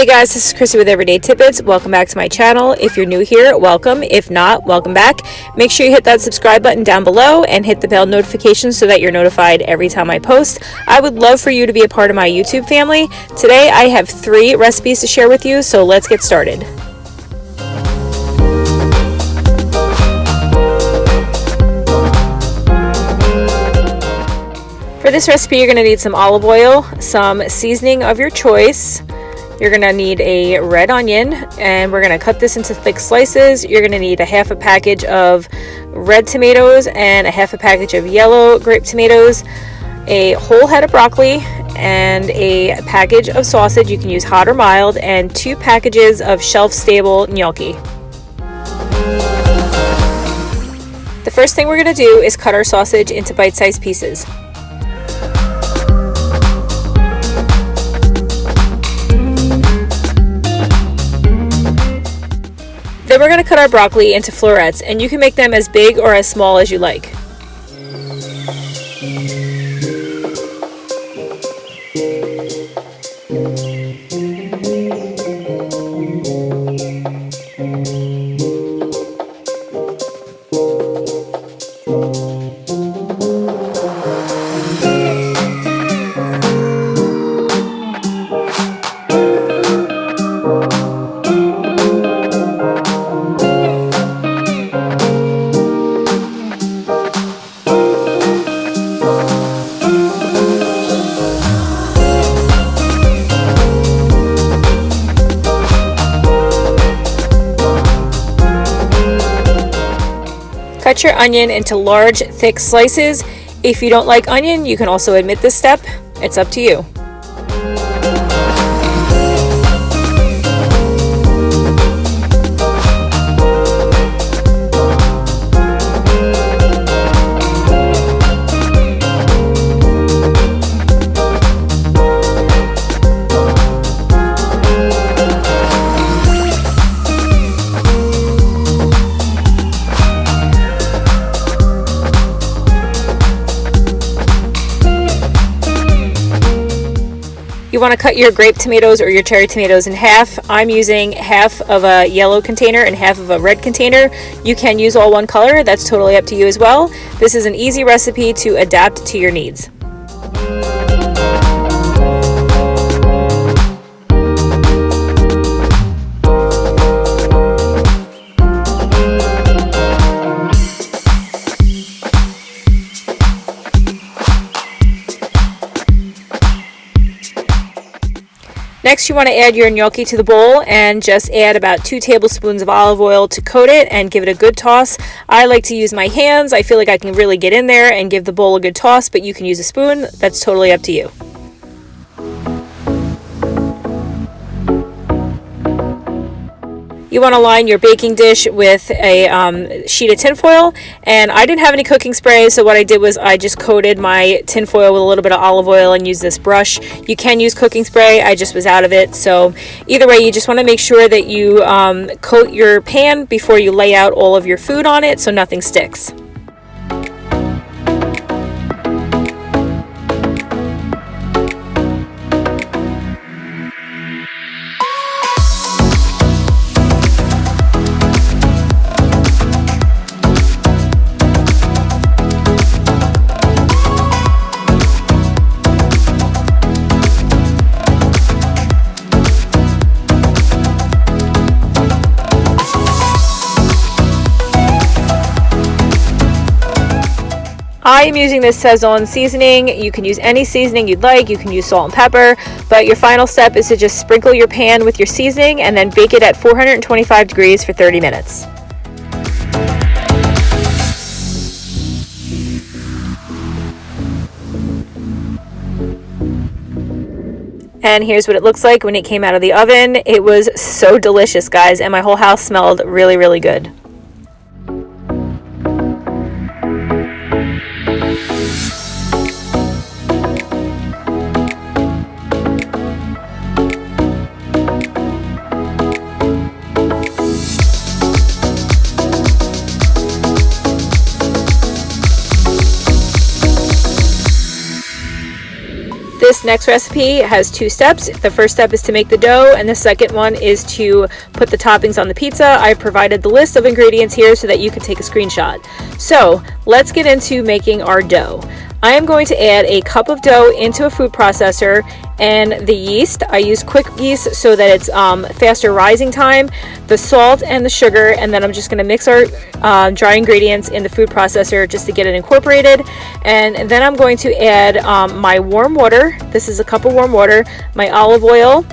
Hey guys, this is Chrissy with Everyday Tidbits. Welcome back to my channel. If you're new here, welcome. If not, welcome back. Make sure you hit that subscribe button down below and hit the bell notification so that you're notified every time I post. I would love for you to be a part of my YouTube family. Today I have 3 recipes to share with you, so let's get started. For this recipe, you're going to need some olive oil, some seasoning of your choice. You're going to need a red onion, and we're going to cut this into thick slices. You're going to need a half a package of red tomatoes and a half a package of yellow grape tomatoes, a whole head of broccoli, and a package of sausage. You can use hot or mild, and 2 packages of shelf-stable gnocchi. The first thing we're going to do is cut our sausage into bite-sized pieces. Then we're going to cut our broccoli into florets, and you can make them as big or as small as you like. Cut your onion into large, thick slices. If you don't like onion, you can also omit this step. It's up to you. You want to cut your grape tomatoes or your cherry tomatoes in half. I'm using half of a yellow container and half of a red container. You can use all one color. That's totally up to you as well. This is an easy recipe to adapt to your needs. Next, you want to add your gnocchi to the bowl and just add about 2 tablespoons of olive oil to coat it and give it a good toss. I like to use my hands. I feel like I can really get in there and give the bowl a good toss, but you can use a spoon. That's totally up to you. You want to line your baking dish with a sheet of tinfoil, and I didn't have any cooking spray, so what I did was I just coated my tinfoil with a little bit of olive oil and used this brush. You can use cooking spray, I just was out of it, so either way you just want to make sure that you coat your pan before you lay out all of your food on it so nothing sticks. I am using this Cesar seasoning. You can use any seasoning you'd like. You can use salt and pepper, but your final step is to just sprinkle your pan with your seasoning and then bake it at 425 degrees for 30 minutes. And here's what it looks like when it came out of the oven. It was so delicious, guys, and my whole house smelled really, really good. This next recipe has 2 steps. The first step is to make the dough, and the second one is to put the toppings on the pizza. I've provided the list of ingredients here so that you can take a screenshot. So let's get into making our dough. I am going to add a cup of dough into a food processor, and the yeast, I use quick yeast so that it's faster rising time, the salt and the sugar, and then I'm just going to mix our dry ingredients in the food processor just to get it incorporated. And then I'm going to add my warm water. This is a cup of warm water, my olive oil,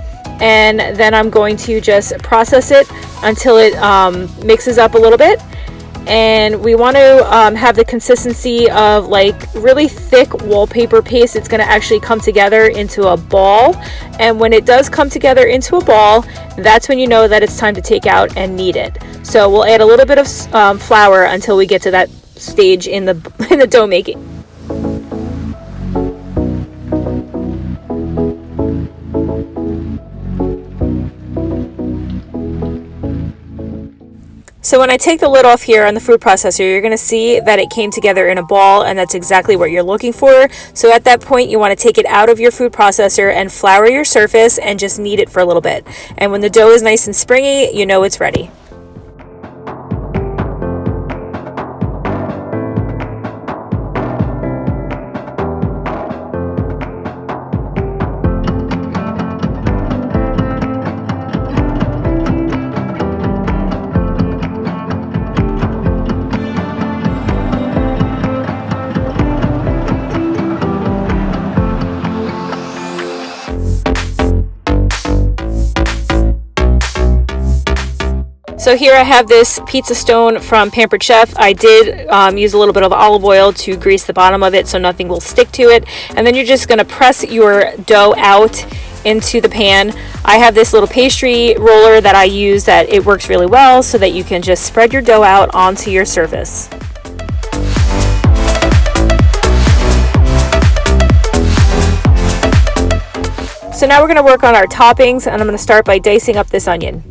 and then I'm going to just process it until it mixes up a little bit. And we want to have the consistency of like really thick wallpaper paste. It's going to actually come together into a ball, and when it does come together into a ball, that's when you know that it's time to take out and knead it. So we'll add a little bit of flour until we get to that stage in the dough making. So when I take the lid off here on the food processor, you're going to see that it came together in a ball, and that's exactly what you're looking for. So at that point, you want to take it out of your food processor and flour your surface and just knead it for a little bit. And when the dough is nice and springy, you know it's ready. So here I have this pizza stone from Pampered Chef. I did use a little bit of olive oil to grease the bottom of it so nothing will stick to it. And then you're just going to press your dough out into the pan. I have this little pastry roller that I use that it works really well so that you can just spread your dough out onto your surface. So now we're going to work on our toppings, and I'm going to start by dicing up this onion.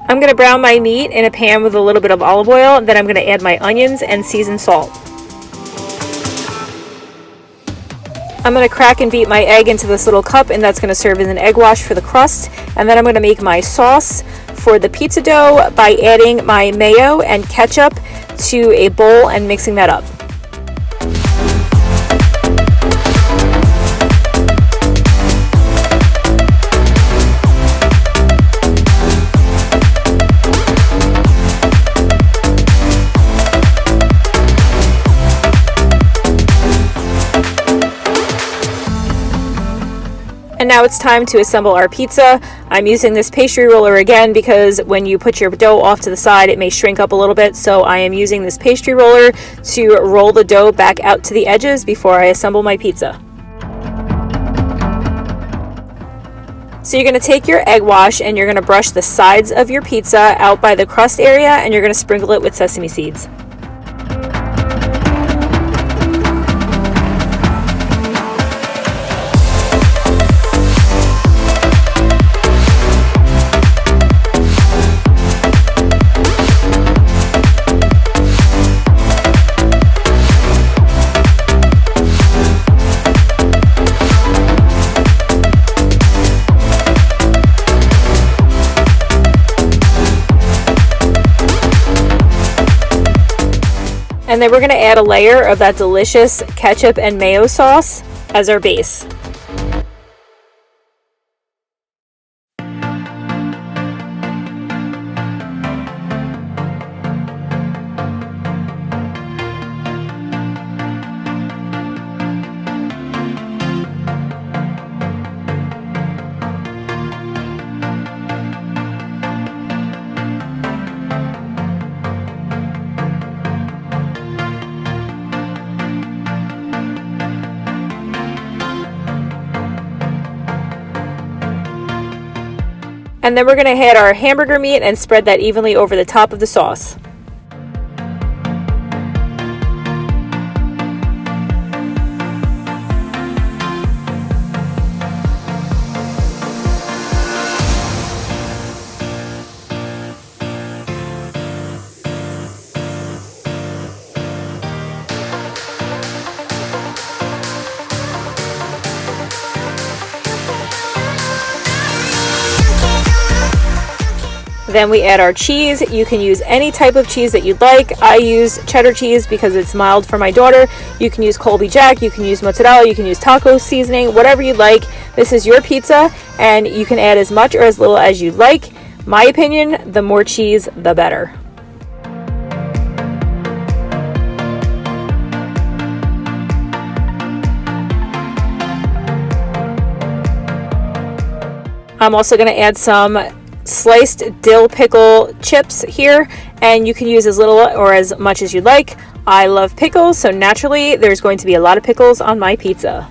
I'm going to brown my meat in a pan with a little bit of olive oil, and then I'm going to add my onions and seasoned salt. I'm going to crack and beat my egg into this little cup, and that's going to serve as an egg wash for the crust. And then I'm going to make my sauce for the pizza dough by adding my mayo and ketchup to a bowl and mixing that up. And now it's time to assemble our pizza. I'm using this pastry roller again because when you put your dough off to the side, it may shrink up a little bit. So I am using this pastry roller to roll the dough back out to the edges before I assemble my pizza. So you're going to take your egg wash and you're going to brush the sides of your pizza out by the crust area, and you're going to sprinkle it with sesame seeds. And then we're going to add a layer of that delicious ketchup and mayo sauce as our base. And then we're going to add our hamburger meat and spread that evenly over the top of the sauce. Then we add our cheese. You can use any type of cheese that you'd like. I use cheddar cheese because it's mild for my daughter. You can use Colby Jack, you can use mozzarella, you can use taco seasoning, whatever you like. This is your pizza and you can add as much or as little as you like. My opinion, the more cheese, the better. I'm also going to add some sliced dill pickle chips here, and you can use as little or as much as you like. I love pickles, so naturally there's going to be a lot of pickles on my pizza.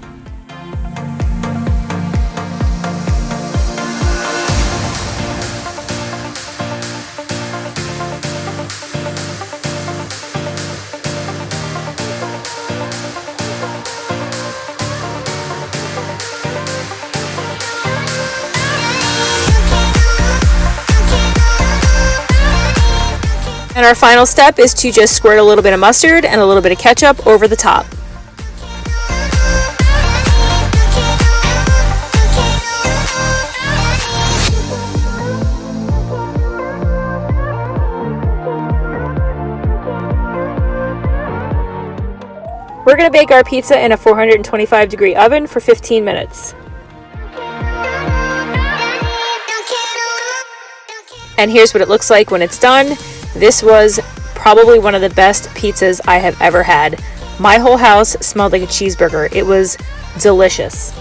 And our final step is to just squirt a little bit of mustard and a little bit of ketchup over the top. We're going to bake our pizza in a 425-degree oven for 15 minutes. And here's what it looks like when it's done. This was probably one of the best pizzas I have ever had. My whole house smelled like a cheeseburger. It was delicious.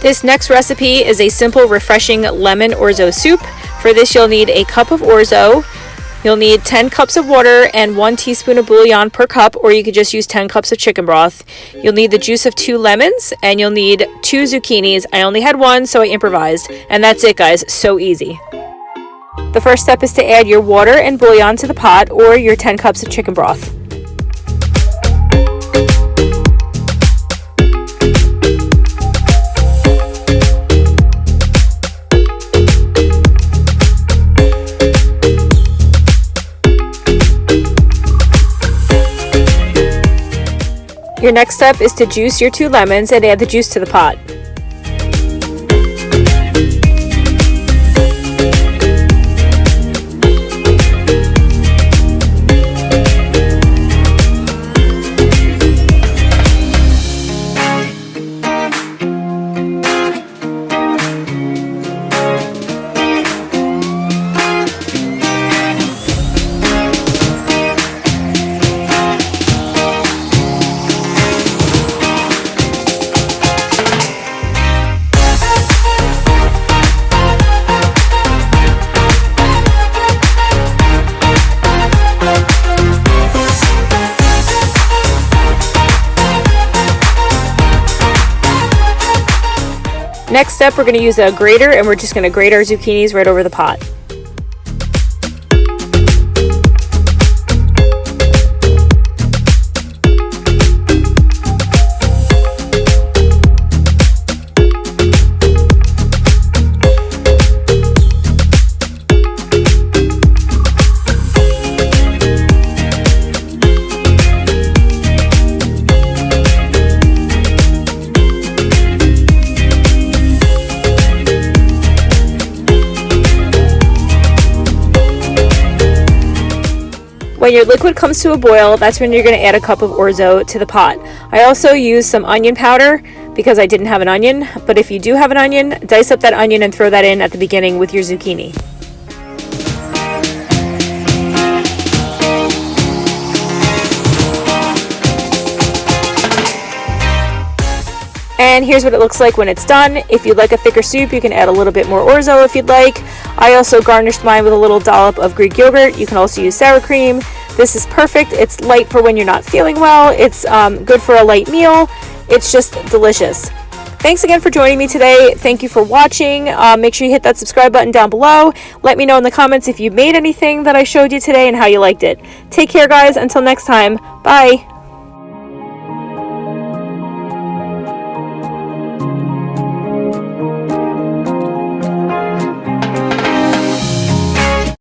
This next recipe is a simple, refreshing lemon orzo soup. For this, you'll need a cup of orzo. You'll need 10 cups of water and 1 teaspoon of bouillon per cup, or you could just use 10 cups of chicken broth. You'll need the juice of 2 lemons, and you'll need 2 zucchinis. I only had 1, so I improvised. And that's it, guys. So easy. The first step is to add your water and bouillon to the pot, or your 10 cups of chicken broth. Your next step is to juice your 2 lemons and add the juice to the pot. Next step, we're going to use a grater and we're just going to grate our zucchinis right over the pot. When your liquid comes to a boil, that's when you're going to add a cup of orzo to the pot. I also used some onion powder because I didn't have an onion, but if you do have an onion, dice up that onion and throw that in at the beginning with your zucchini. And here's what it looks like when it's done. If you'd like a thicker soup, you can add a little bit more orzo if you'd like. I also garnished mine with a little dollop of Greek yogurt. You can also use sour cream. This is perfect. It's light for when you're not feeling well. It's good for a light meal. It's just delicious. Thanks again for joining me today. Thank you for watching. Make sure you hit that subscribe button down below. Let me know in the comments if you made anything that I showed you today and how you liked it. Take care, guys. Until next time. Bye.